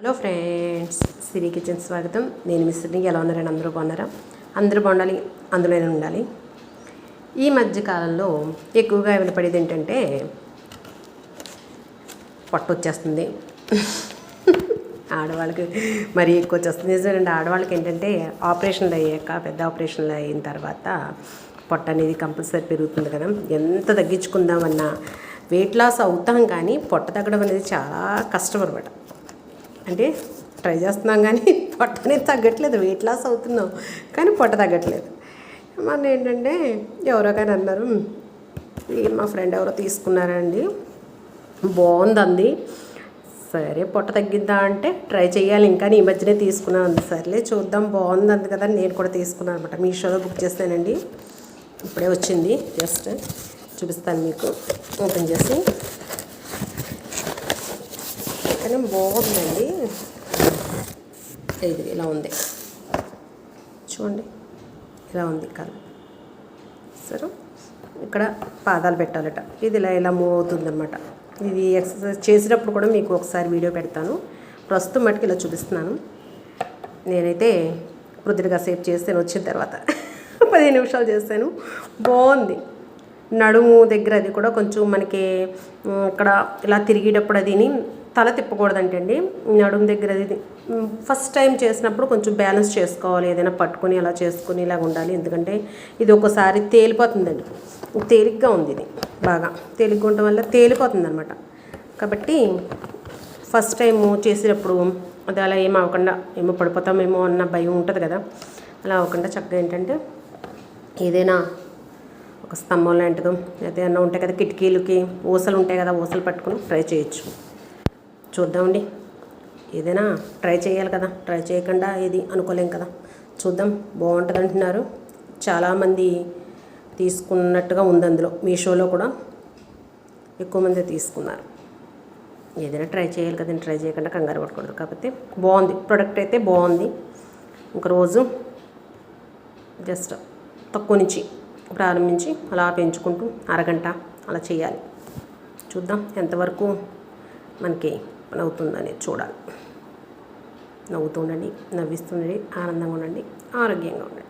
Hello friends, సిరి kitchen స్వాగతం. నేను మీ సిరిని. ఎలా ఉన్నారని అందరూ బాగున్నారా? అందరూ బాగుండాలి, అందులోనే ఉండాలి. ఈ మధ్యకాలంలో ఎక్కువగా వినపడేది ఏంటంటే పొట్ట వచ్చేస్తుంది. ఆడవాళ్ళకి మరీ ఎక్కువ వచ్చేస్తుంది. నిజమేనండి. ఆడవాళ్ళకి ఏంటంటే ఆపరేషన్లు అయ్యాక, పెద్ద ఆపరేషన్లు అయిన తర్వాత పొట్ట అనేది కంపల్సరీ పెరుగుతుంది కదా. ఎంత తగ్గించుకుందామన్నా వెయిట్ లాస్ అవుతాం, కానీ పొట్ట తగ్గడం అనేది చాలా కష్టం అనమాట. అంటే ట్రై చేస్తున్నాం కానీ పొట్ట అనేది తగ్గట్లేదు. వెయిట్ లాస్ అవుతున్నాం కానీ పొట్ట తగ్గట్లేదు. మన ఏంటంటే ఎవరో కానీ అన్నారు, మా ఫ్రెండ్ ఎవరో తీసుకున్నారండి, బాగుందండి. సరే పొట్ట తగ్గిద్దా అంటే ట్రై చేయాలి. ఇంకా ఈ మధ్యనే తీసుకున్నాను. సర్లే చూద్దాం, బాగుంది కదా. నేను కూడా తీసుకున్నాను అనమాట. మీషోలో బుక్ చేస్తానండి. ఇప్పుడే వచ్చింది. జస్ట్ చూపిస్తాను మీకు ఓపెన్ చేసి. కానీ బాగుందండి. ఇది ఇలా ఉంది చూడండి, ఇలా ఉంది కలర్. సరే, ఇక్కడ పాదాలు పెట్టాలట. ఇది ఇలా మూవ్ అవుతుందన్నమాట. ఇది ఎక్సర్సైజ్ చేసేటప్పుడు కూడా మీకు ఒకసారి వీడియో పెడతాను. ప్రస్తుతం మటుకు ఇలా చూపిస్తున్నాను. నేనైతే కొద్దిగా సేపు చేస్తాను. వచ్చిన తర్వాత 15 నిమిషాలు చేస్తాను. బాగుంది. నడుము దగ్గర అది కూడా కొంచెం మనకి ఇక్కడ ఇలా తిరిగేటప్పుడు అదిని తల తిప్పకూడదంటండి. నడుము దగ్గర అది ఫస్ట్ టైం చేసినప్పుడు కొంచెం బ్యాలెన్స్ చేసుకోవాలి. ఏదైనా పట్టుకొని అలా చేసుకుని ఇలాగ ఉండాలి. ఎందుకంటే ఇది ఒకసారి తేలిపోతుందండి. తేలిగ్గా ఉంది. ఇది బాగా తేలిగ్గా ఉండటం వల్ల తేలిపోతుంది అనమాట. కాబట్టి ఫస్ట్ టైం చేసేటప్పుడు అది అలా ఏం అవ్వకుండా, ఏమో పడిపోతామేమో అన్న భయం ఉంటుంది కదా. అలా అవ్వకుండా చక్కగా ఏంటంటే ఏదైనా ఒక స్తంభం లాంటిదో ఏదైనా ఉంటాయి కదా, కిటికీలకి ఊసలు ఉంటాయి కదా, ఊసలు పట్టుకుని ట్రై చేయొచ్చు. చూద్దామండి. ఏదైనా ట్రై చేయాలి కదా. ట్రై చేయకుండా ఏది అనుకోలేం కదా. చూద్దాం. బాగుంటుంది అంటున్నారు. చాలామంది తీసుకున్నట్టుగా ఉంది. అందులో మీషోలో కూడా ఎక్కువ మంది తీసుకున్నారు. ఏదైనా ట్రై చేయాలి కదండి. ట్రై చేయకుండా కంగారు పడకూడదు. కాకపోతే బాగుంది. ప్రోడక్ట్ అయితే బాగుంది. ఒక రోజు జస్ట్ తక్కువ నుంచి ప్రారంభించి అలా పెంచుకుంటూ అరగంట అలా చేయాలి. చూద్దాం ఎంతవరకు మనకి నవ్వుతుందని చూడాలి. నవ్వుతూ ఉండండి, నవ్విస్తుండండి, ఆనందంగా ఉండండి, ఆరోగ్యంగా ఉండండి.